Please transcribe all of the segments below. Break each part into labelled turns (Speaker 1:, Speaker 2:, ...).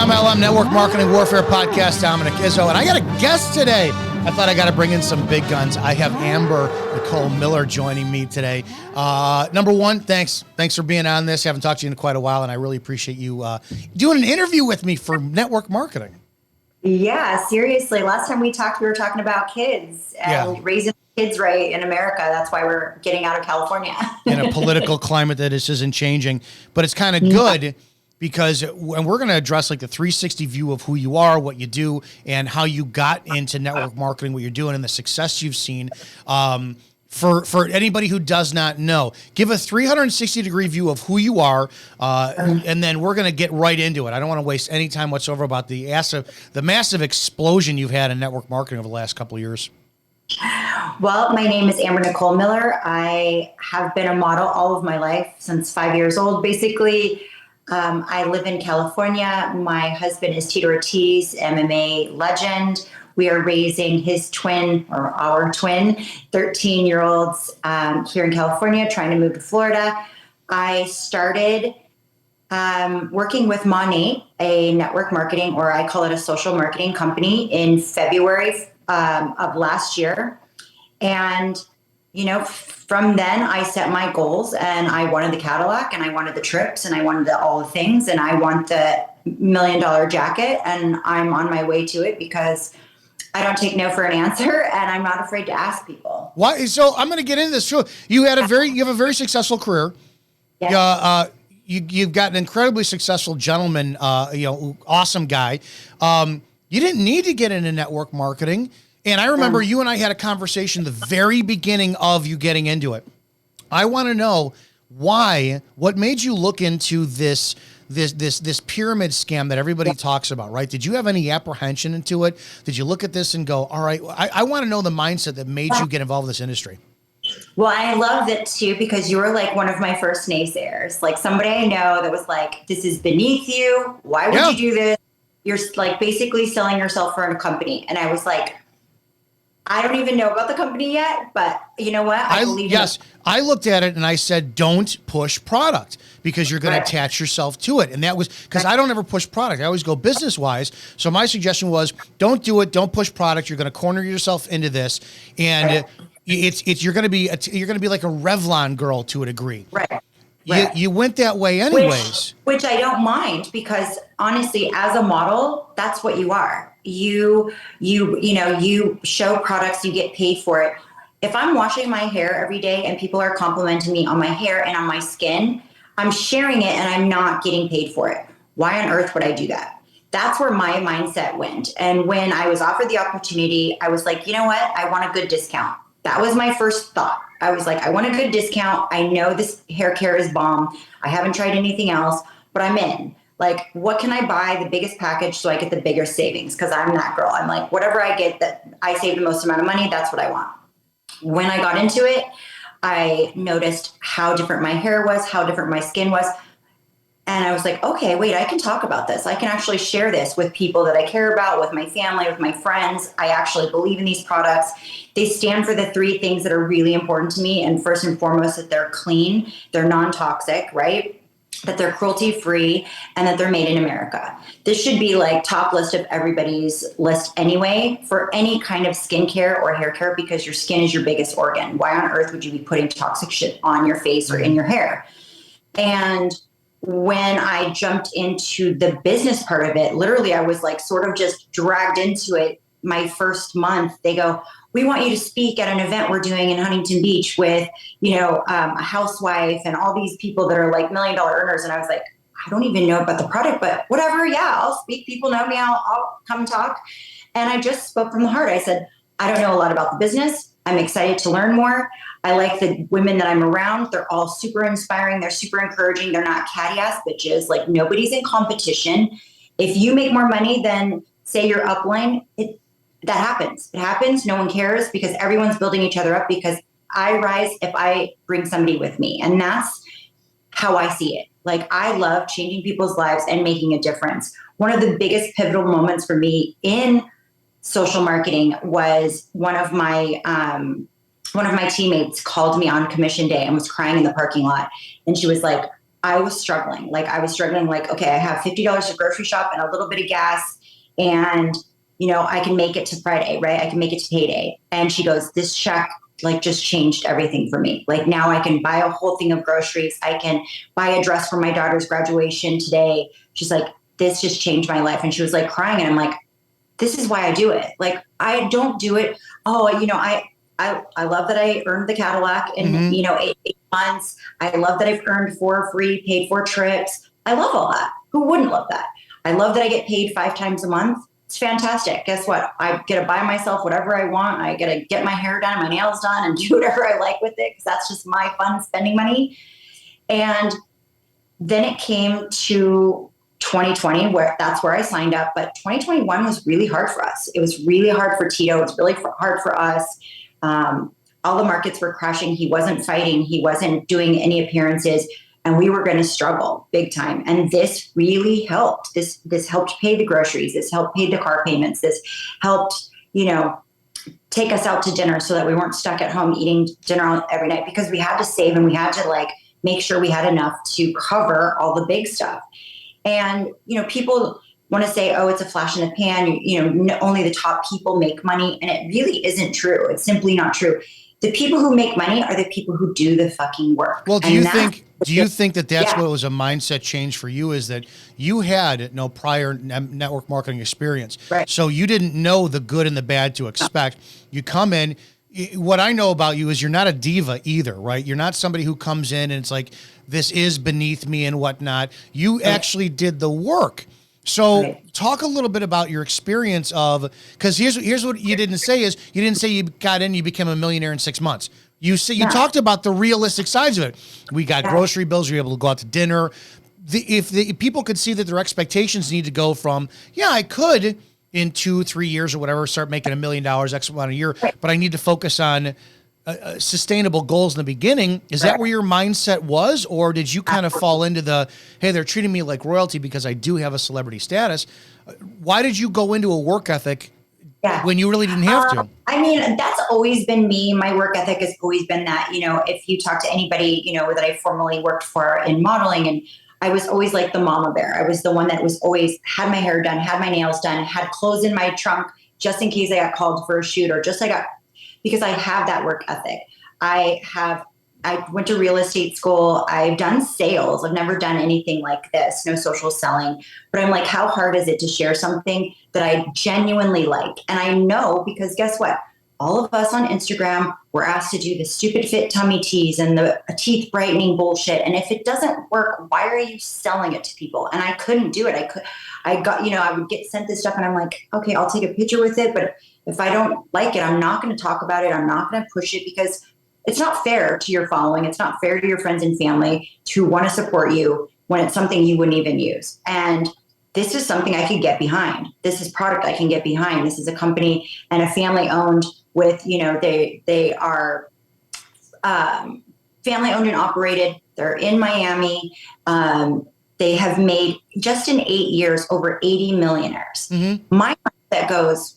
Speaker 1: MLM Network Marketing Warfare Podcast, Dominick Izzo, and I got a guest today. I thought I got to bring in some big guns. I have Nichole Miller joining me today. Number one, thanks for being on this. I haven't talked to you in quite a while, and I really appreciate you doing an interview with me for network marketing.
Speaker 2: Yeah, seriously. Last time we talked, we were talking about kids and raising kids right in America. That's why we're getting out of California.
Speaker 1: In a political climate that isn't changing, but it's kind of good. Because when we're going to address like the 360 view of who you are, what you do, and how you got into network marketing, what you're doing, and the success you've seen. For anybody who does not know, give a 360 degree view of who you are, and then we're going to get right into it. I don't want to waste any time whatsoever about the massive explosion you've had in network marketing over the last couple of years.
Speaker 2: Well, my name is Nichole Miller. I have been a model all of my life since 5 years old, basically. I live in California. My husband is Tito Ortiz, MMA legend. We are raising our twin, 13-year-olds here in California, trying to move to Florida. I started working with Monat, a network marketing, or I call it a social marketing company, in February of last year. And from then I set my goals, and I wanted the Cadillac, and I wanted the trips, and I wanted all the things, and I want the $1 million jacket, and I'm on my way to it because I don't take no for an answer, and I'm not afraid to ask people.
Speaker 1: Why? So I'm going to get into this. So you have a very successful career. Yeah. You've got an incredibly successful gentleman, awesome guy. You didn't need to get into network marketing. And I remember you and I had a conversation the very beginning of you getting into it. I want to know what made you look into this pyramid scam that everybody talks about, right? Did you have any apprehension into it? Did you look at this and go, all right, I want to know the mindset that made you get involved in this industry?
Speaker 2: Well, I loved it too, because you were like one of my first naysayers, like somebody I know that was like, this is beneath you. Why would you do this? You're like basically selling yourself for a company. And I was like, I don't even know about the company yet, but you know what? I believe
Speaker 1: yes, I looked at it and I said, don't push product because you're going to attach yourself to it. And that was because I don't ever push product. I always go business wise. So my suggestion was, don't do it. Don't push product. You're going to corner yourself into this. And you're going to be like a Revlon girl to a degree.
Speaker 2: Right.
Speaker 1: You went that way anyways.
Speaker 2: Which I don't mind, because honestly, as a model, that's what you are. You show products, you get paid for it. If I'm washing my hair every day and people are complimenting me on my hair and on my skin, I'm sharing it and I'm not getting paid for it. Why on earth would I do that? That's where my mindset went. And when I was offered the opportunity, I was like, you know what? I want a good discount. That was my first thought. I was like, I want a good discount. I know this hair care is bomb. I haven't tried anything else, but I'm in. Like, what can I buy the biggest package so I get the bigger savings? Because I'm that girl. I'm like, whatever I get that I save the most amount of money, that's what I want. When I got into it, I noticed how different my hair was, how different my skin was. And I was like, okay, wait, I can talk about this. I can actually share this with people that I care about, with my family, with my friends. I actually believe in these products. They stand for the three things that are really important to me. And first and foremost, that they're clean, they're non-toxic, right? That they're cruelty-free, and that they're made in America. This should be like top list of everybody's list anyway for any kind of skincare or hair care, because your skin is your biggest organ. Why on earth would you be putting toxic shit on your face or in your hair? And when I jumped into the business part of it, literally I was like sort of just dragged into it. My first month, they go, we want you to speak at an event we're doing in Huntington Beach with, a housewife and all these people that are like $1 million earners. And I was like, I don't even know about the product, but whatever. Yeah, I'll speak. People know me. I'll come talk. And I just spoke from the heart. I said, I don't know a lot about the business. I'm excited to learn more. I like the women that I'm around. They're all super inspiring. They're super encouraging. They're not catty ass bitches. Like, nobody's in competition. If you make more money than, say, your upline, that happens. It happens. No one cares, because everyone's building each other up, because I rise if I bring somebody with me. And that's how I see it. Like, I love changing people's lives and making a difference. One of the biggest pivotal moments for me in social marketing was one of my teammates called me on commission day and was crying in the parking lot. And she was like, I was struggling. Like I was struggling, like, okay, I have $50 to grocery shop and a little bit of gas, and I can make it to Friday, right? I can make it to payday. And she goes, this check like just changed everything for me. Like now I can buy a whole thing of groceries. I can buy a dress for my daughter's graduation today. She's like, this just changed my life. And she was like crying. And I'm like, this is why I do it. Like I don't do it. Oh, I love that I earned the Cadillac in, 8 months. I love that I've earned 4 free paid for trips. I love all that. Who wouldn't love that? I love that I get paid 5 times a month. It's fantastic. Guess what? I get to buy myself whatever I want. I get to get my hair done, my nails done, and do whatever I like with it because that's just my fun spending money. And then it came to 2020, where that's where I signed up. But 2021 was really hard for us. It was really hard for Tito. It was really hard for us. All the markets were crashing. He wasn't fighting. He wasn't doing any appearances. And we were going to struggle big time. And this really helped. This helped pay the groceries. This helped pay the car payments. This helped, take us out to dinner so that we weren't stuck at home eating dinner every night, because we had to save and we had to like make sure we had enough to cover all the big stuff. And, people want to say, oh, it's a flash in the pan. Only the top people make money. And it really isn't true. It's simply not true. The people who make money are the people who do the fucking work.
Speaker 1: Well, do you think that that's what was a mindset change for you, is that you had no prior network marketing experience.
Speaker 2: Right.
Speaker 1: So you didn't know the good and the bad to expect. You come in, what I know about you is you're not a diva either, right? You're not somebody who comes in and it's like, this is beneath me and whatnot. You actually did the work. So talk a little bit about your experience of, because here's what you didn't say is, you didn't say you got in, you became a millionaire in 6 months. You talked about the realistic sides of it. We got grocery bills. You're able to go out to dinner. If people could see that their expectations need to go from, I could in 2-3 years or whatever, start making $1 million X amount a year, but I need to focus on sustainable goals in the beginning. Is that where your mindset was? Or did you kind of fall into the, hey, they're treating me like royalty because I do have a celebrity status? Why did you go into a work ethic when you really didn't have to?
Speaker 2: I mean, that's always been me. My work ethic has always been that, if you talk to anybody, that I formerly worked for in modeling, and I was always like the mama bear. I was the one that was always had my hair done, had my nails done, had clothes in my trunk just in case I got called for a shoot, or because I have that work ethic. I went to real estate school. I've done sales. I've never done anything like this, no social selling. But I'm like, how hard is it to share something that I genuinely like? And I know, because guess what? All of us on Instagram were asked to do the stupid fit tummy teas and the teeth brightening bullshit. And if it doesn't work, why are you selling it to people? And I couldn't do it. I would get sent this stuff and I'm like, okay, I'll take a picture with it. But if I don't like it, I'm not going to talk about it. I'm not going to push it, because it's not fair to your following. It's not fair to your friends and family to want to support you when it's something you wouldn't even use. And this is something I could get behind. This is product I can get behind. This is a company and a family owned with, they are family owned and operated. They're in Miami. They have made, just in 8 years, over 80 millionaires. Mm-hmm. My mindset goes,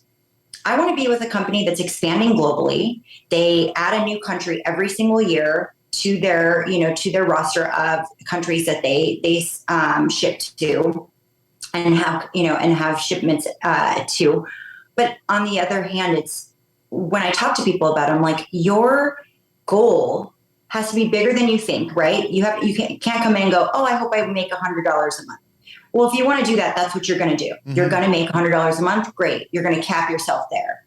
Speaker 2: I want to be with a company that's expanding globally. They add a new country every single year to their, to their roster of countries that they ship to and have shipments to. But on the other hand, it's when I talk to people about it, I'm like, your goal has to be bigger than you think, right? You can't come in and go, oh, I hope I make $100 a month. Well, if you want to do that, that's what you're going to do. Mm-hmm. You're going to make $100 a month. Great. You're going to cap yourself there.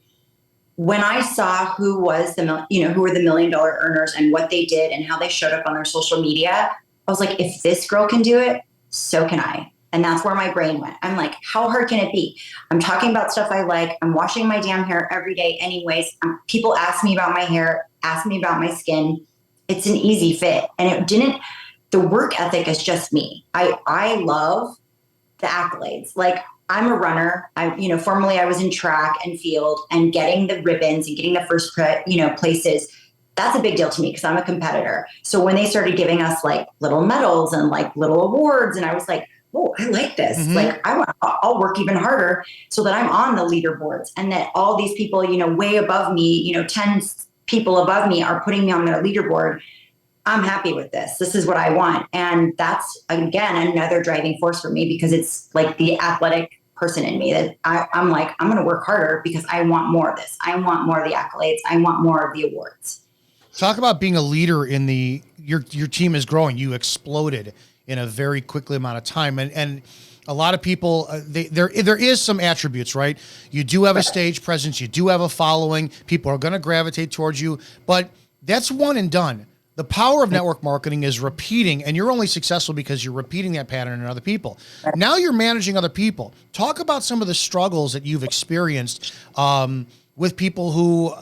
Speaker 2: When I saw who were the $1 million earners and what they did and how they showed up on their social media, I was like, if this girl can do it, so can I. And that's where my brain went. I'm like, how hard can it be? I'm talking about stuff I like. I'm washing my damn hair every day anyways. People ask me about my hair, ask me about my skin. It's an easy fit. And the work ethic is just me. I love the accolades. Like, I'm a runner. Formerly I was in track and field, and getting the ribbons and getting the first, places, that's a big deal to me because I'm a competitor. So when they started giving us like little medals and like little awards, and I was like, oh, I like this. Mm-hmm. Like, I'll work even harder so that I'm on the leaderboards, and that all these people, way above me, 10 people above me are putting me on their leaderboard. I'm happy with this. This is what I want. And that's, again, another driving force for me, because it's like the athletic person in me that I'm like, I'm going to work harder because I want more of this. I want more of the accolades. I want more of the awards.
Speaker 1: Talk about being a leader in your team is growing. You exploded in a very quickly amount of time. And a lot of people, there is some attributes, right? You do have a stage presence. You do have a following. People are going to gravitate towards you, but that's one and done. The power of network marketing is repeating, and you're only successful because you're repeating that pattern in other people. Now you're managing other people. Talk about some of the struggles that you've experienced with people who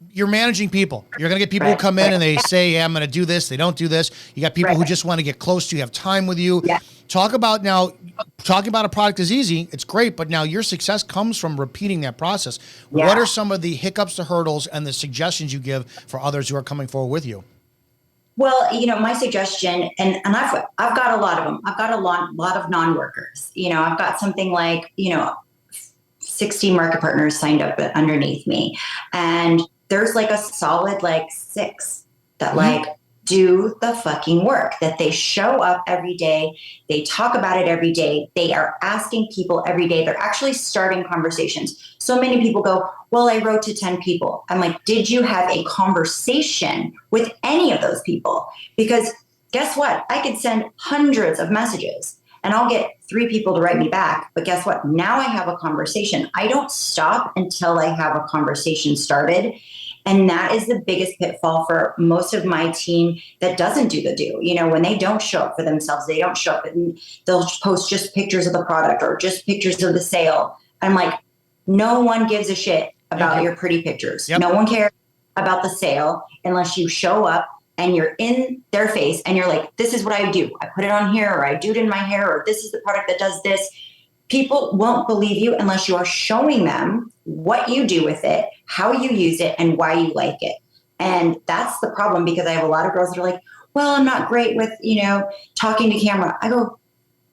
Speaker 1: you're managing people. You're going to get people who come in and they say, yeah, I'm going to do this. They don't do this. You got people who just want to get close to you, have time with you.
Speaker 2: Yeah.
Speaker 1: Talking about a product is easy. It's great, but now your success comes from repeating that process. Yeah. What are some of the hiccups, the hurdles, and the suggestions you give for others who are coming forward with you?
Speaker 2: Well, my suggestion, and I've got a lot of them. I've got a lot of non-workers. I've got something like, 60 market partners signed up underneath me. And there's like a solid 6 that do the fucking work, that they show up every day. They talk about it every day. They are asking people every day. They're actually starting conversations. So many people go, well, I wrote to 10 people. I'm like, did you have a conversation with any of those people? Because guess what? I could send hundreds of messages and I'll get 3 people to write me back. But guess what? Now I have a conversation. I don't stop until I have a conversation started. And that is the biggest pitfall for most of my team that doesn't do the do. When they don't show up for themselves, they don't show up and they'll post just pictures of the product or just pictures of the sale. I'm like, no one gives a shit about your pretty pictures. Yep. No one cares about the sale unless you show up and you're in their face and you're like, this is what I do. I put it on here, or I do it in my hair, or this is the product that does this. People won't believe you unless you are showing them what you do with it, how you use it, and why you like it. And that's the problem, because I have a lot of girls that are like, well, I'm not great with, talking to camera. I go,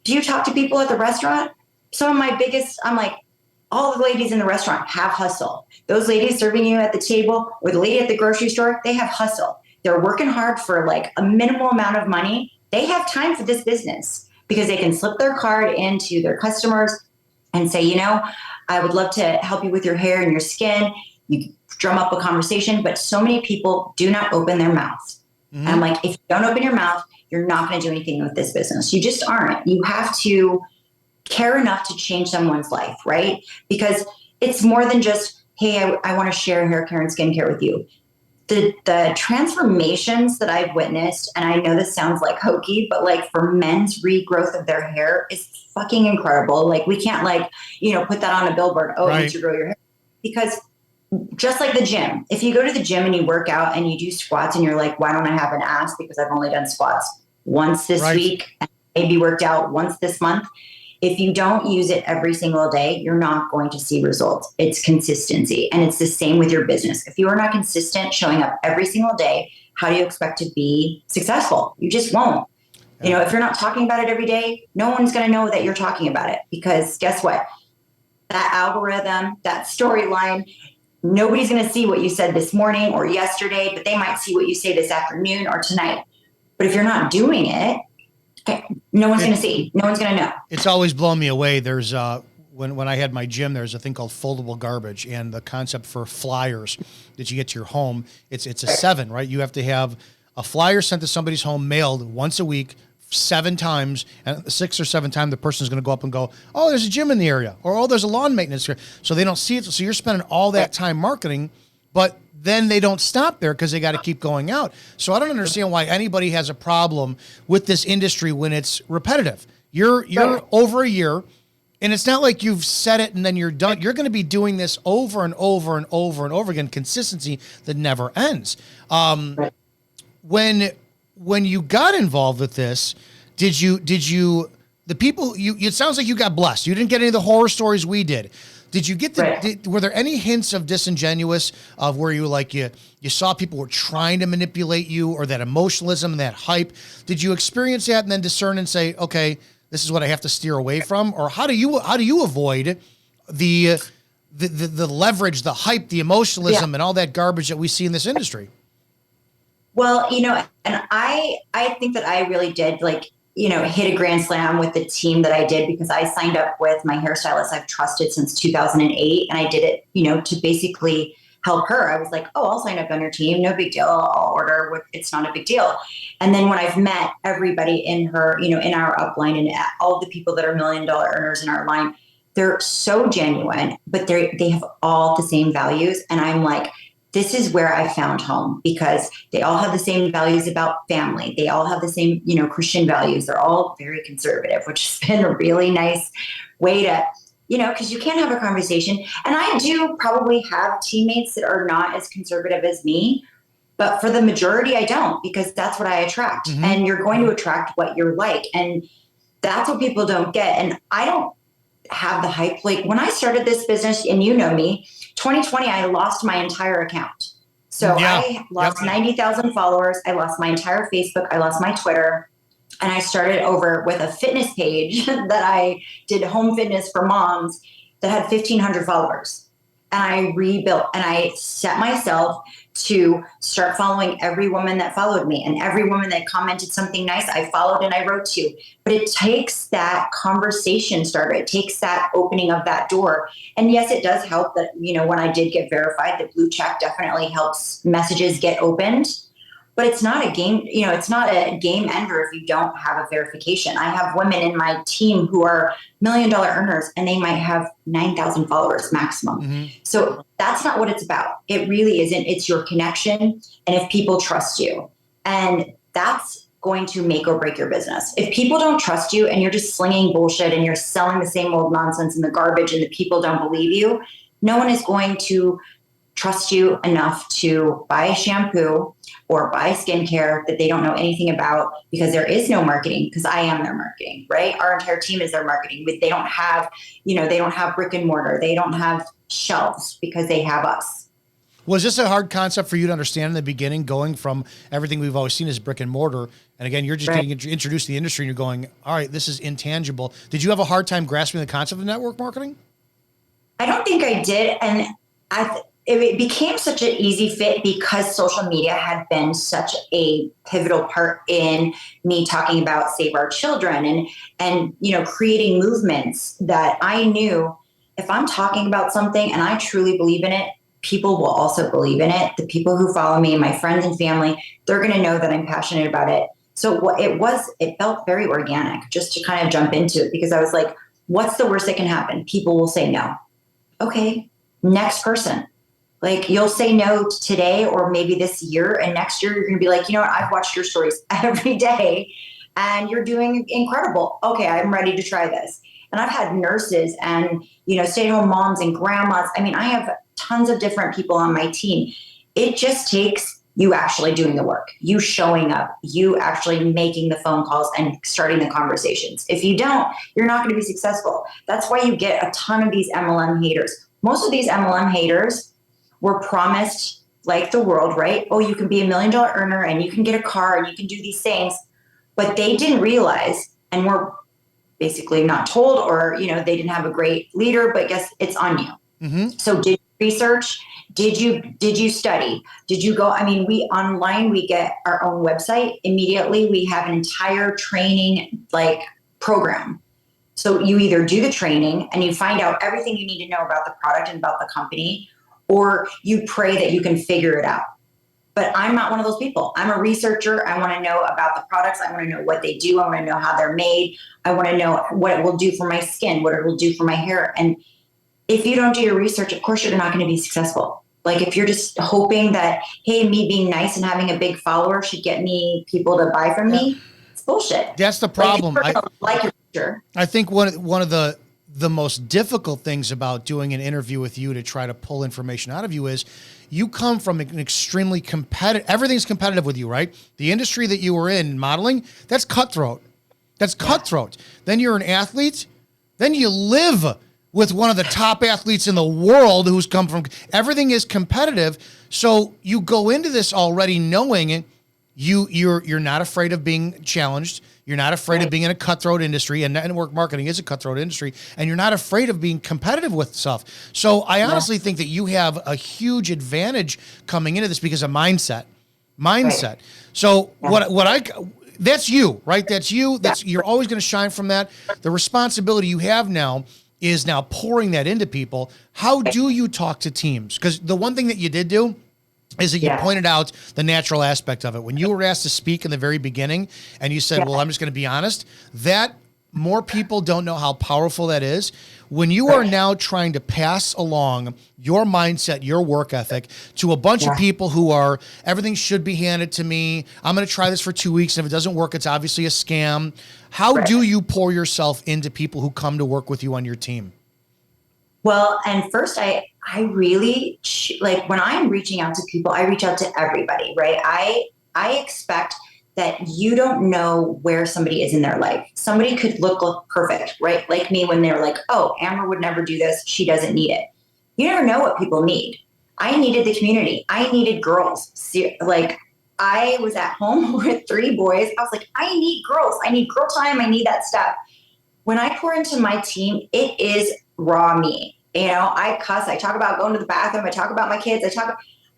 Speaker 2: do you talk to people at the restaurant? Some of my biggest, I'm like, all the ladies in the restaurant have hustle. Those ladies serving you at the table or the lady at the grocery store, they have hustle. They're working hard for a minimal amount of money. They have time for this business, because they can slip their card into their customers and say, I would love to help you with your hair and your skin. You drum up a conversation, but so many people do not open their mouths. And I'm like, if you don't open your mouth, you're not going to do anything with this business. You just aren't. You have to care enough to change someone's life, right? Because it's more than just, hey, I want to share hair care and skincare with you. The transformations that I've witnessed, and I know this sounds like hokey, but for men's regrowth of their hair is fucking incredible. We can't put that on a billboard. Oh, right. You need to grow your hair. Because just like the gym, if you go to the gym and you work out and you do squats and you're like, why don't I have an ass? Because I've only done squats once this week, and maybe worked out once this month. If you don't use it every single day, you're not going to see results. It's consistency. And it's the same with your business. If you are not consistent showing up every single day, how do you expect to be successful? You just won't. If you're not talking about it every day, no one's going to know that you're talking about it, because guess what? That algorithm, that storyline, nobody's going to see what you said this morning or yesterday, but they might see what you say this afternoon or tonight. But if you're not doing it, no one's going to see. No one's going to know. It's
Speaker 1: always blown me away. There's when I had my gym, there's a thing called foldable garbage, and the concept for flyers that you get to your home. It's a 7, right? You have to have a flyer sent to somebody's home, mailed once a week, 7 times, and the 6th or 7th time the person's going to go up and go, oh, there's a gym in the area, or oh, there's a lawn maintenance here. So they don't see it. So you're spending all that time marketing, but then they don't stop there because they got to keep going out. So I don't understand why anybody has a problem with this industry when it's repetitive. You're over a year, and it's not like you've said it and then you're done. You're going to be doing this over and over and over and over again. Consistency that never ends. When you got involved with this, did you the people it sounds like you got blessed. You didn't get any of the horror stories we did. Did you get were there any hints of disingenuous of where you you saw people were trying to manipulate you, or that emotionalism, that hype? Did you experience that and then discern and say, okay, this is what I have to steer away from? Or how do you avoid the leverage, the hype, the emotionalism, and all that garbage that we see in this industry?
Speaker 2: Well, and I think that I really did like, hit a grand slam with the team that I did because I signed up with my hairstylist I've trusted since 2008. And I did it, to basically help her. I was like, oh, I'll sign up on your team. No big deal. I'll order it's not a big deal. And then when I've met everybody in her, in our upline and all the people that are $1 million earners in our line, they're so genuine, but they have all the same values. And I'm like, this is where I found home because they all have the same values about family. They all have the same, Christian values. They're all very conservative, which has been a really nice way to, because you can't have a conversation. And I do probably have teammates that are not as conservative as me, but for the majority, I don't, because that's what I attract.
Speaker 1: Mm-hmm.
Speaker 2: And you're going to attract what you're like. And that's what people don't get. And I don't have the hype. Like when I started this business, and me, 2020, I lost my entire account. So I lost 90,000 followers. I lost my entire Facebook. I lost my Twitter. And I started over with a fitness page that I did home fitness for moms that had 1,500 followers. And I rebuilt and I set myself to start following every woman that followed me and every woman that commented something nice, I followed and I wrote to. But it takes that conversation starter. It takes that opening of that door. And yes, it does help that, when I did get verified, the blue check definitely helps messages get opened. But it's not a game, it's not a game ender if you don't have a verification. I have women in my team who are $1 million earners and they might have 9,000 followers maximum. Mm-hmm. So that's not what it's about. It really isn't. It's your connection and if people trust you. And that's going to make or break your business. If people don't trust you and you're just slinging bullshit and you're selling the same old nonsense and the garbage and the people don't believe you, no one is going to trust you enough to buy a shampoo or buy skincare that they don't know anything about because there is no marketing because I am their marketing, right? Our entire team is their marketing. They don't have, they don't have brick and mortar. They don't have shelves because they have us.
Speaker 1: Was this a hard concept for you to understand in the beginning, going from everything we've always seen as brick and mortar? And again, you're just getting introduced to the industry and you're going, all right, this is intangible. Did you have a hard time grasping the concept of network marketing?
Speaker 2: I don't think I did. And it became such an easy fit because social media had been such a pivotal part in me talking about Save Our Children and creating movements that I knew if I'm talking about something and I truly believe in it, people will also believe in it. The people who follow me, my friends and family, they're going to know that I'm passionate about it. So it felt very organic just to kind of jump into it because I was like, what's the worst that can happen? People will say no. Okay, next person. Like you'll say no today or maybe this year and next year you're going to be like, I've watched your stories every day and you're doing incredible. Okay, I'm ready to try this. And I've had nurses and, stay-at-home moms and grandmas. I mean, I have tons of different people on my team. It just takes you actually doing the work, you showing up, you actually making the phone calls and starting the conversations. If you don't, you're not going to be successful. That's why you get a ton of these MLM haters. Most of these MLM haters were promised like the world, right? Oh, you can be $1 million earner and you can get a car and you can do these things, but they didn't realize and were basically not told or, they didn't have a great leader, but I guess it's on you. Mm-hmm. So did you research? Did you study? Did you go? I mean, we online, we get our own website immediately. We have an entire training program. So you either do the training and you find out everything you need to know about the product and about the company, or you pray that you can figure it out. But I'm not one of those people. I'm a researcher. I want to know about the products. I want to know what they do. I want to know how they're made. I want to know what it will do for my skin, what it will do for my hair. And if you don't do your research, of course, you're not going to be successful. Like if you're just hoping that, hey, me being nice and having a big follower should get me people to buy from me, it's bullshit.
Speaker 1: That's the problem.
Speaker 2: I
Speaker 1: think one of the most difficult things about doing an interview with you to try to pull information out of you is you come from an extremely competitive, everything's competitive with you, right? The industry that you were in, modeling, that's cutthroat. That's cutthroat. Then you're an athlete. Then you live with one of the top athletes in the world who's come from, everything is competitive. So you go into this already knowing you're not afraid of being challenged. You're not afraid of being in a cutthroat industry, and network marketing is a cutthroat industry, and you're not afraid of being competitive with stuff. So I honestly think that you have a huge advantage coming into this because of mindset. mindset.
Speaker 2: Right.
Speaker 1: So
Speaker 2: Yeah.
Speaker 1: that's you, right? That's you. You're always going to shine from that. The responsibility you have now is now pouring that into people. How do you talk to teams? Because the one thing that you did do is that you
Speaker 2: Yeah.
Speaker 1: pointed out the natural aspect of it. When you were asked to speak in the very beginning and you said,
Speaker 2: Yeah.
Speaker 1: well, I'm just going to be honest, that more people don't know how powerful that is. When you are now trying to pass along your mindset, your work ethic to a bunch of people who are, everything should be handed to me. I'm going to try this for 2 weeks. And if it doesn't work, it's obviously a scam. How do you pour yourself into people who come to work with you on your team?
Speaker 2: Well, and first, I really like when I'm reaching out to people, I reach out to everybody, right? I expect that you don't know where somebody is in their life. Somebody could look perfect, right? Like me when they're like, oh, Amber would never do this. She doesn't need it. You never know what people need. I needed the community. I needed girls. Like I was at home with 3 boys. I was like, I need girls. I need girl time. I need that stuff. When I pour into my team, it is raw me. You know, I cuss, I talk about going to the bathroom, I talk about my kids,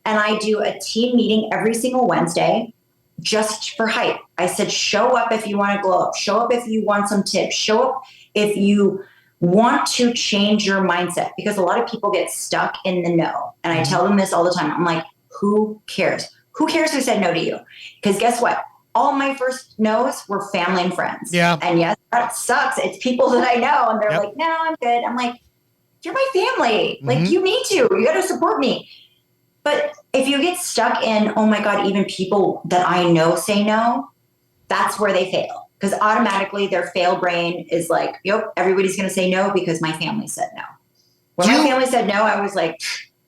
Speaker 2: and I do a team meeting every single Wednesday just for hype. I said, show up if you want to glow up, show up if you want some tips, show up if you want to change your mindset, because a lot of people get stuck in the no. And I tell them this all the time. I'm like, who cares? Who cares who said no to you? Because guess what? All my first no's were family and friends.
Speaker 1: Yeah.
Speaker 2: And yes, that sucks. It's people that I know. And they're like, no, I'm good. I'm like, you're my family. Like you need to, you got to support me. But if you get stuck in, oh my God, even people that I know say no, that's where they fail. Because automatically their fail brain is like, yep, everybody's going to say no because my family said no. When my family said no, I was like,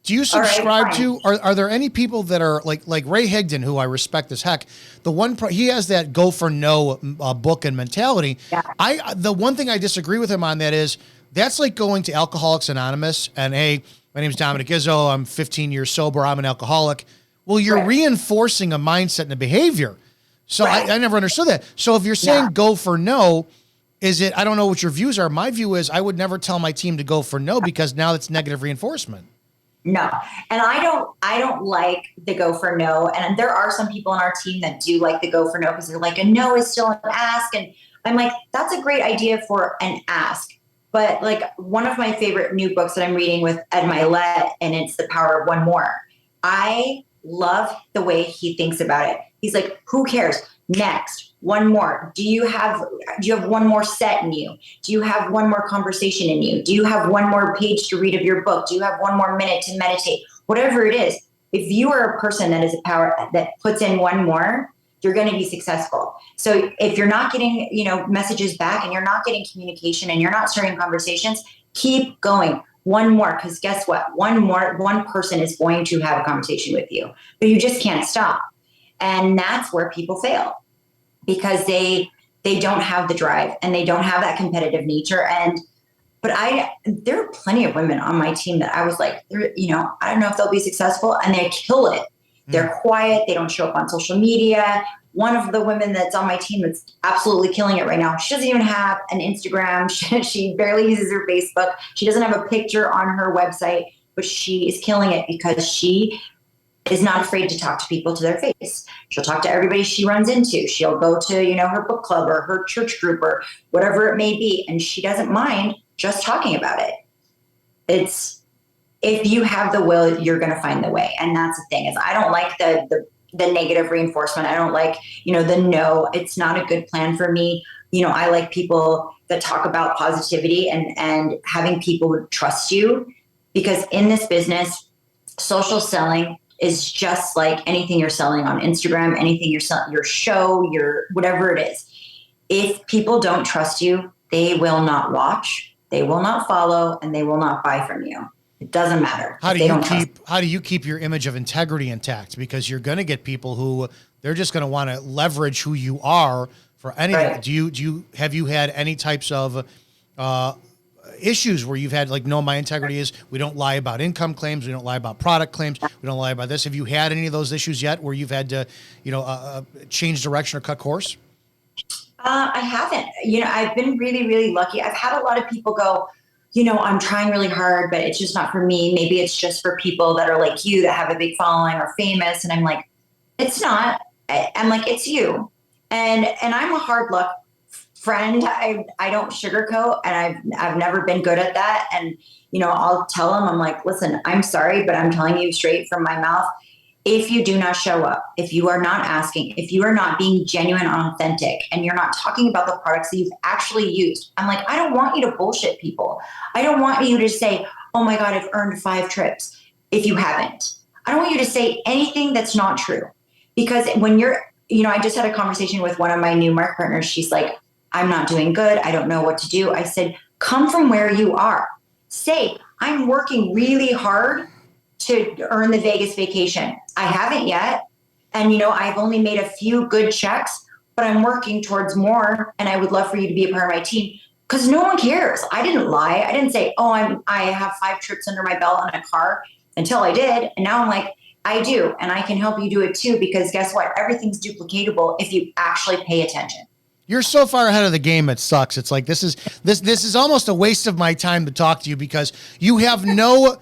Speaker 1: do you subscribe to, are there any people that are like Ray Higdon, who I respect as heck, he has that go for no book and mentality.
Speaker 2: Yeah.
Speaker 1: The one thing I disagree with him on that is that's like going to Alcoholics Anonymous and, hey, my name's Dominick Izzo. I'm 15 years sober. I'm an alcoholic. Well, you're reinforcing a mindset and a behavior. So I never understood that. So if you're saying go for no, is it, I don't know what your views are. My view is I would never tell my team to go for no, because now it's negative reinforcement.
Speaker 2: No. And I don't like the go for no. And there are some people on our team that do like the go for no, because they're like, a no is still an ask. And I'm like, that's a great idea for an ask. But like one of my favorite new books that I'm reading with Ed Milet, and it's The Power of One More. I love the way he thinks about it. He's like, who cares? Next, one more. Do you have one more set in you? Do you have one more conversation in you? Do you have one more page to read of your book? Do you have one more minute to meditate? Whatever it is, if you are a person that is a power that puts in one more, you're going to be successful. So if you're not getting, messages back, and you're not getting communication, and you're not starting conversations, keep going. One more, because guess what? One person is going to have a conversation with you, but you just can't stop. And that's where people fail, because they don't have the drive, and they don't have that competitive nature. But there are plenty of women on my team that I was like, I don't know if they'll be successful, and they kill it. They're quiet. They don't show up on social media. One of the women that's on my team that's absolutely killing it right now, she doesn't even have an Instagram. She barely uses her Facebook. She doesn't have a picture on her website, but she is killing it because she is not afraid to talk to people to their face. She'll talk to everybody she runs into. She'll go to, her book club or her church group or whatever it may be. And she doesn't mind just talking about it. If you have the will, you're going to find the way. And that's the thing, is I don't like the negative reinforcement. I don't like, the no. It's not a good plan for me. I like people that talk about positivity and having people trust you, because in this business, social selling is just like anything you're selling on Instagram, anything you're selling, your show, your whatever it is. If people don't trust you, they will not watch, they will not follow, and they will not buy from you. It doesn't matter.
Speaker 1: How do you keep your image of integrity intact? Because you're going to get people who they're just going to want to leverage who you are for anything. Right. Have you had any types of issues where you've had like, no, my integrity is we don't lie about income claims, we don't lie about product claims, we don't lie about this? Have you had any of those issues yet where you've had to, change direction or cut course?
Speaker 2: I haven't. I've been really, really lucky. I've had a lot of people go, I'm trying really hard, but it's just not for me. Maybe it's just for people that are like you, that have a big following or famous. And I'm like, It's not. I'm like, it's you. And I'm a hard luck friend. I don't sugarcoat, and I've never been good at that. And I'll tell them, I'm like, listen, I'm sorry, but I'm telling you straight from my mouth. If you do not show up, if you are not asking, if you are not being genuine and authentic, and you're not talking about the products that you've actually used, I'm like, I don't want you to bullshit people. I don't want you to say, oh my God, I've earned 5 trips if you haven't. I don't want you to say anything that's not true. Because when I just had a conversation with one of my new market partners. She's like, I'm not doing good. I don't know what to do. I said, come from where you are. Say, I'm working really hard to earn the Vegas vacation. I haven't yet. And, I've only made a few good checks, but I'm working towards more. And I would love for you to be a part of my team, because no one cares. I didn't lie. I didn't say, oh, I have 5 trips under my belt on a car, until I did. And now I'm like, I do. And I can help you do it too, because guess what? Everything's duplicatable if you actually pay attention.
Speaker 1: You're so far ahead of the game, it sucks. It's like this is almost a waste of my time to talk to you, because you have no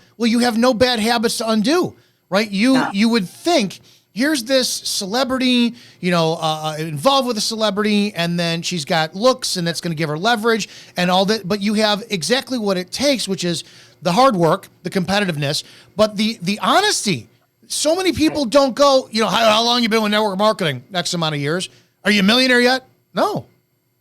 Speaker 1: bad habits to undo, right? You would think, here's this celebrity, involved with a celebrity, and then she's got looks, and that's going to give her leverage and all that. But you have exactly what it takes, which is the hard work, the competitiveness, but the honesty. So many people don't go, how long you been with network marketing? X amount of years. Are you a millionaire yet? No,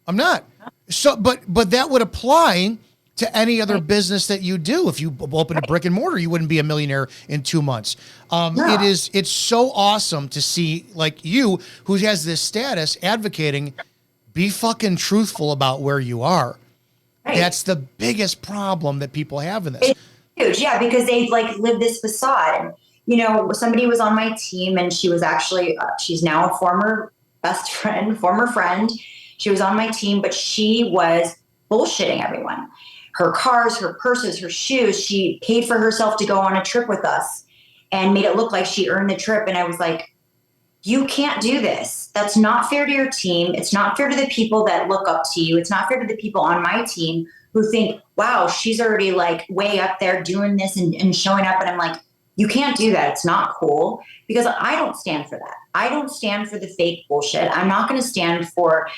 Speaker 1: I'm not. So, but that would apply to any other business that you do. If you open a brick and mortar, you wouldn't be a millionaire in 2 months. It's so awesome to see, like, you, who has this status, advocating, be fucking truthful about where you are. Right. That's the biggest problem that people have in this.
Speaker 2: It's huge. Yeah. Because they've lived this facade. And, somebody was on my team, and she was actually, she's now a former friend. She was on my team, but she was bullshitting everyone. Her cars, her purses, her shoes. She paid for herself to go on a trip with us and made it look like she earned the trip. And I was like, you can't do this. That's not fair to your team. It's not fair to the people that look up to you. It's not fair to the people on my team who think, wow, she's already way up there doing this and showing up. And I'm like, you can't do that. It's not cool, because I don't stand for that. I don't stand for the fake bullshit. I'm not going to stand for,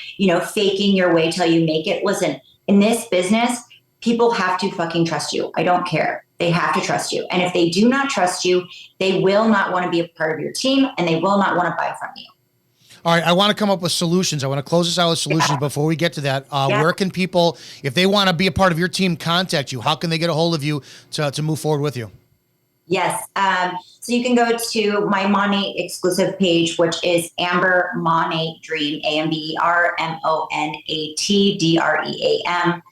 Speaker 2: faking your way till you make it. Listen, in this business, people have to fucking trust you. I don't care. They have to trust you. And if they do not trust you, they will not want to be a part of your team, and they will not want to buy from you.
Speaker 1: All right, I want to come up with solutions. I want to close this out with solutions. Yeah. Before we get to that, where can people, if they want to be a part of your team, contact you? How can they get a hold of you to move forward with you?
Speaker 2: Yes. So you can go to my Monat exclusive page, which is Amber Monat Dream, AMBER MONAT DREAM,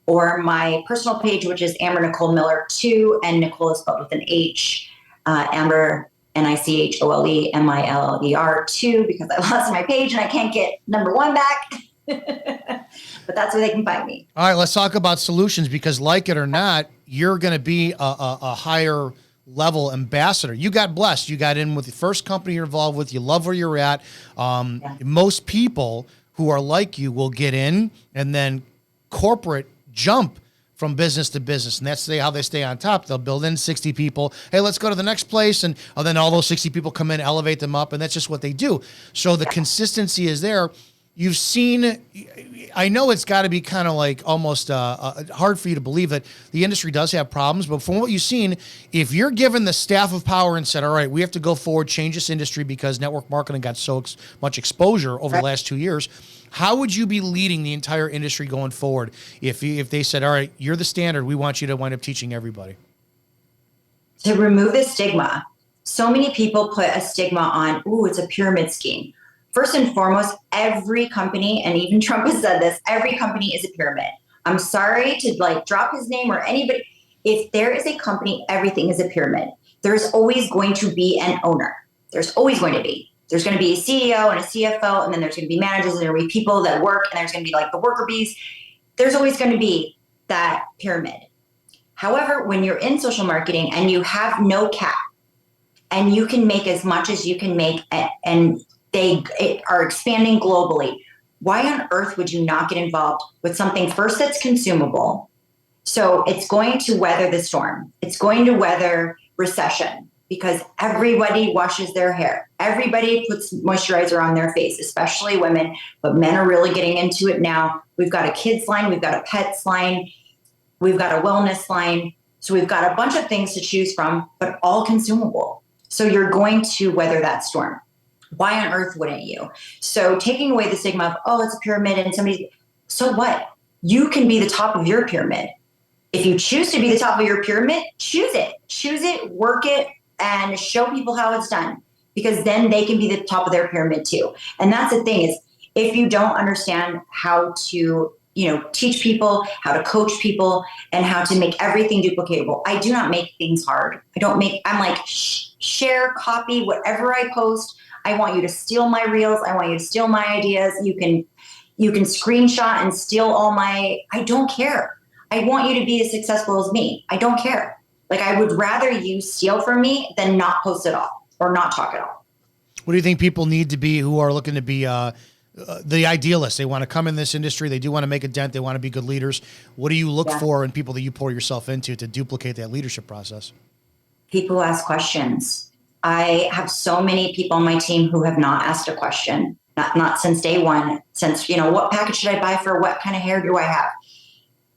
Speaker 2: or my personal page, which is Amber Nichole Miller 2, and Nichole is spelled with an H, Amber NICHOLE MILLER 2, because I lost my page and I can't get number 1 back. But that's where they can find me.
Speaker 1: All right, let's talk about solutions, because like it or not, you're going to be a higher level ambassador. You got blessed. You got in with the first company you're involved with. You love where you're at. Most people who are like you will get in and then corporate jump from business to business. And that's how they stay on top. They'll build in 60 people. Hey, let's go to the next place. And then all those 60 people come in, elevate them up. And that's just what they do. So the consistency is there. You've seen, I know it's got to be kind of almost hard for you to believe that the industry does have problems, but from what you've seen, if you're given the staff of power and said, all right, we have to go forward, change this industry because network marketing got so much exposure over the last 2 years, how would you be leading the entire industry going forward if they said, all right, you're the standard, we want you to wind up teaching everybody?
Speaker 2: To remove the stigma. So many people put a stigma on, it's a pyramid scheme. First and foremost, every company, and even Trump has said this, every company is a pyramid. I'm sorry to drop his name or anybody. If there is a company, everything is a pyramid. There's always going to be an owner. There's always going to be. There's going to be a CEO and a CFO, and then there's going to be managers, and there will be people that work, and there's going to be the worker bees. There's always going to be that pyramid. However, when you're in social marketing and you have no cap, and you can make as much as you can make, and they are expanding globally, why on earth would you not get involved with something first that's consumable? So it's going to weather the storm. It's going to weather recession, because everybody washes their hair. Everybody puts moisturizer on their face, especially women, but men are really getting into it now. We've got a kids line, we've got a pets line, we've got a wellness line. So we've got a bunch of things to choose from, but all consumable. So you're going to weather that storm. Why on earth wouldn't you? So taking away the stigma of, oh, it's a pyramid and so what? You can be the top of your pyramid. If you choose to be the top of your pyramid, choose it, work it, and show people how it's done, because then they can be the top of their pyramid too. And that's the thing is, if you don't understand how to, teach people, how to coach people, and how to make everything duplicatable. I do not make things hard. I'm like, share, copy, whatever I post. I want you to steal my reels. I want you to steal my ideas. You can screenshot and steal I don't care. I want you to be as successful as me. I don't care. Like, I would rather you steal from me than not post at all or not talk at all.
Speaker 1: What do you think people need to be who are looking to be the idealists? They want to come in this industry. They do want to make a dent. They want to be good leaders. What do you look for in people that you pour yourself into to duplicate that leadership process?
Speaker 2: People who ask questions. I have so many people on my team who have not asked a question, not since day one, since, what package should I buy for what kind of hair do I have?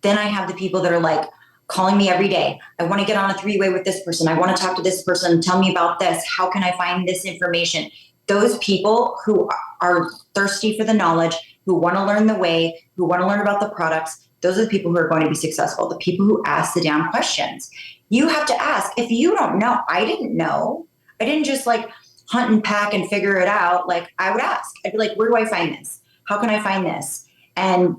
Speaker 2: Then I have the people that are like calling me every day. I want to get on a 3-way with this person. I want to talk to this person. Tell me about this. How can I find this information? Those people who are thirsty for the knowledge, who want to learn the way, who want to learn about the products, those are the people who are going to be successful. The people who ask the damn questions. You have to ask. If you don't know, I didn't know. I didn't just like hunt and pack and figure it out. Like, I would ask. I'd be like, where do I find this? How can I find this? And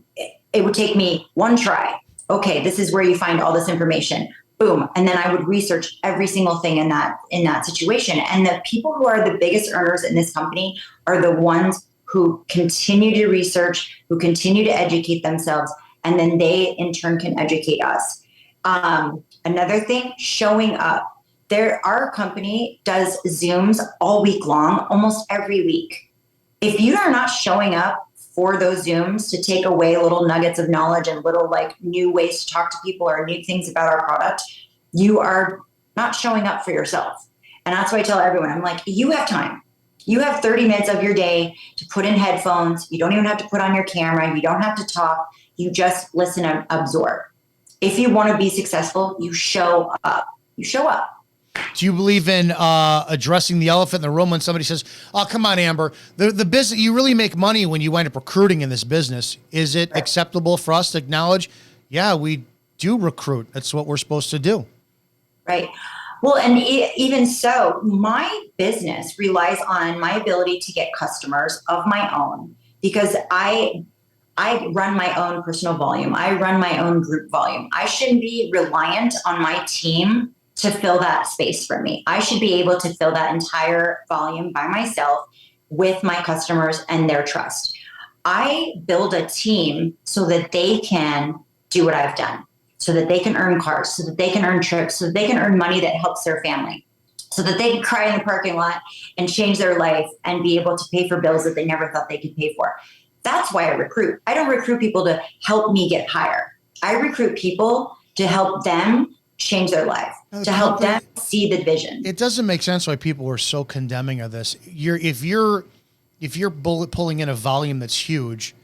Speaker 2: it would take me one try. Okay, this is where you find all this information. Boom. And then I would research every single thing in that situation. And the people who are the biggest earners in this company are the ones who continue to research, who continue to educate themselves, and then they in turn can educate us. Another thing, showing up. Our company does Zooms all week long, almost every week. If you are not showing up for those Zooms to take away little nuggets of knowledge and little like new ways to talk to people or new things about our product, you are not showing up for yourself. And that's why I tell everyone, I'm like, you have time. You have 30 minutes of your day to put in headphones. You don't even have to put on your camera. You don't have to talk. You just listen and absorb. If you want to be successful, you show up. You show up.
Speaker 1: Do you believe in addressing the elephant in the room when somebody says, oh, come on, Amber, the business, you really make money when you wind up recruiting in this business. Is it acceptable for us to acknowledge, yeah, we do recruit. That's what we're supposed to do.
Speaker 2: Right. Well, and even so, my business relies on my ability to get customers of my own, because I run my own personal volume. I run my own group volume. I shouldn't be reliant on my team to fill that space for me. I should be able to fill that entire volume by myself with my customers and their trust. I build a team so that they can do what I've done, so that they can earn cars, so that they can earn trips, so that they can earn money that helps their family, so that they can cry in the parking lot and change their life and be able to pay for bills that they never thought they could pay for. That's why I recruit. I don't recruit people to help me get higher. I recruit people to help them change their life, to help them see the vision.
Speaker 1: It doesn't make sense why people are so condemning of this. If you're pulling in a volume that's huge,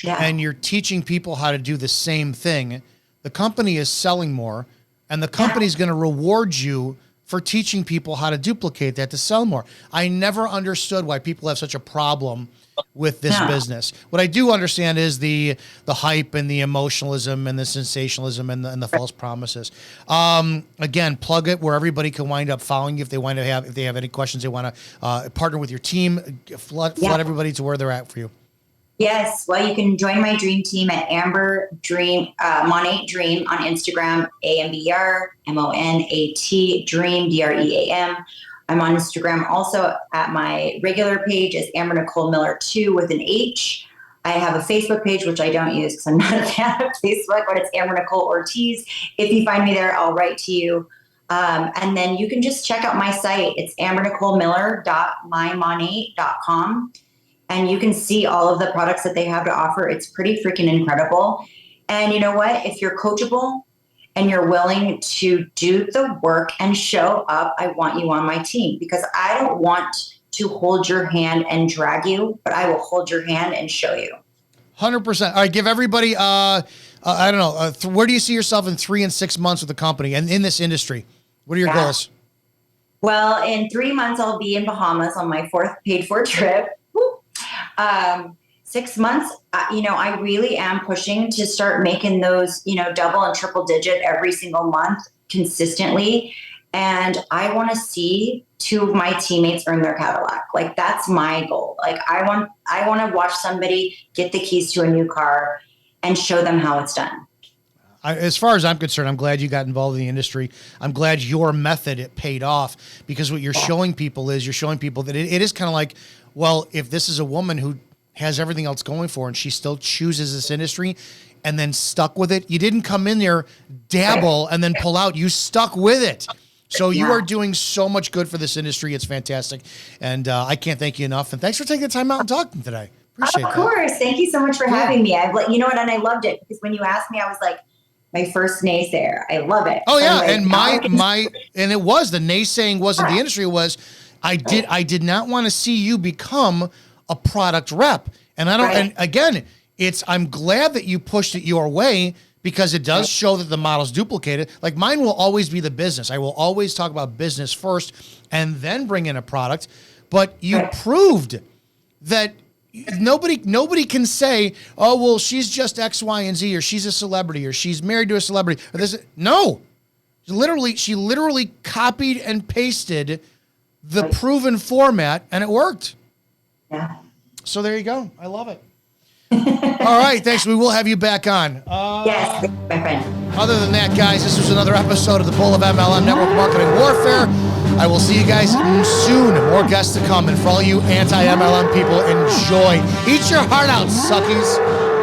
Speaker 1: and you're teaching people how to do the same thing, the company is selling more, and the company's going to reward you for teaching people how to duplicate that to sell more. I never understood why people have such a problem with this business. What I do understand is the hype and the emotionalism and the sensationalism and the false promises. Again, plug it where everybody can wind up following you if they have any questions, they want to partner with your team, flood everybody to where they're at for you.
Speaker 2: Yes. Well, you can join my dream team at Amber Dream, Monat Dream on Instagram, AMBER, MONAT Dream, DREAM. I'm on Instagram also at my regular page is Amber Nichole Miller 2 with an H. I have a Facebook page, which I don't use because I'm not a fan of Facebook, but it's Amber Nichole Ortiz. If you find me there, I'll write to you. And then you can just check out my site. It's ambernicholemiller.mymonat.com. And you can see all of the products that they have to offer. It's pretty freaking incredible. And you know what? If you're coachable and you're willing to do the work and show up, I want you on my team, because I don't want to hold your hand and drag you, but I will hold your hand and show you.
Speaker 1: 100%. All right, give everybody, I don't know, where do you see yourself in 3 and 6 months with the company and in this industry? What are your goals?
Speaker 2: Well, in 3 months, I'll be in Bahamas on my 4th paid for trip. 6 months, I really am pushing to start making those, double and triple digit every single month consistently. And I want to see 2 of my teammates earn their Cadillac. Like, that's my goal. Like, I want to watch somebody get the keys to a new car and show them how it's done.
Speaker 1: As far as I'm concerned, I'm glad you got involved in the industry. I'm glad your method, it paid off, because what you're showing people is that it is kind of like, well, if this is a woman who has everything else going for her and she still chooses this industry and then stuck with it, you didn't come in there, dabble, and then pull out. You stuck with it. So you are doing so much good for this industry. It's fantastic. And I can't thank you enough. And thanks for taking the time out and talking today. Appreciate that.
Speaker 2: Of course. Thank you so much for having me. You know what? And I loved it, because when you asked me, I was like, my first naysayer. I love it.
Speaker 1: Oh yeah. And and it was, the naysaying wasn't the industry. It was, I did not want to see you become a product rep. And and again, I'm glad that you pushed it your way, because it does show that the model's duplicated. Like, mine will always be the business. I will always talk about business first and then bring in a product. But you proved that nobody can say, oh, well, she's just X, Y, and Z, or she's a celebrity, or she's married to a celebrity. Or this. No, she literally copied and pasted the proven format, and it worked.
Speaker 2: Yeah.
Speaker 1: So there you go. I love it. All right, thanks. We will have you back on.
Speaker 2: Yes, my friend.
Speaker 1: Other than that, guys, this was another episode of the Bull of MLM Network Marketing Warfare. I will see you guys soon. More guests to come. And for all you anti-MLM people, enjoy. Eat your heart out, suckies.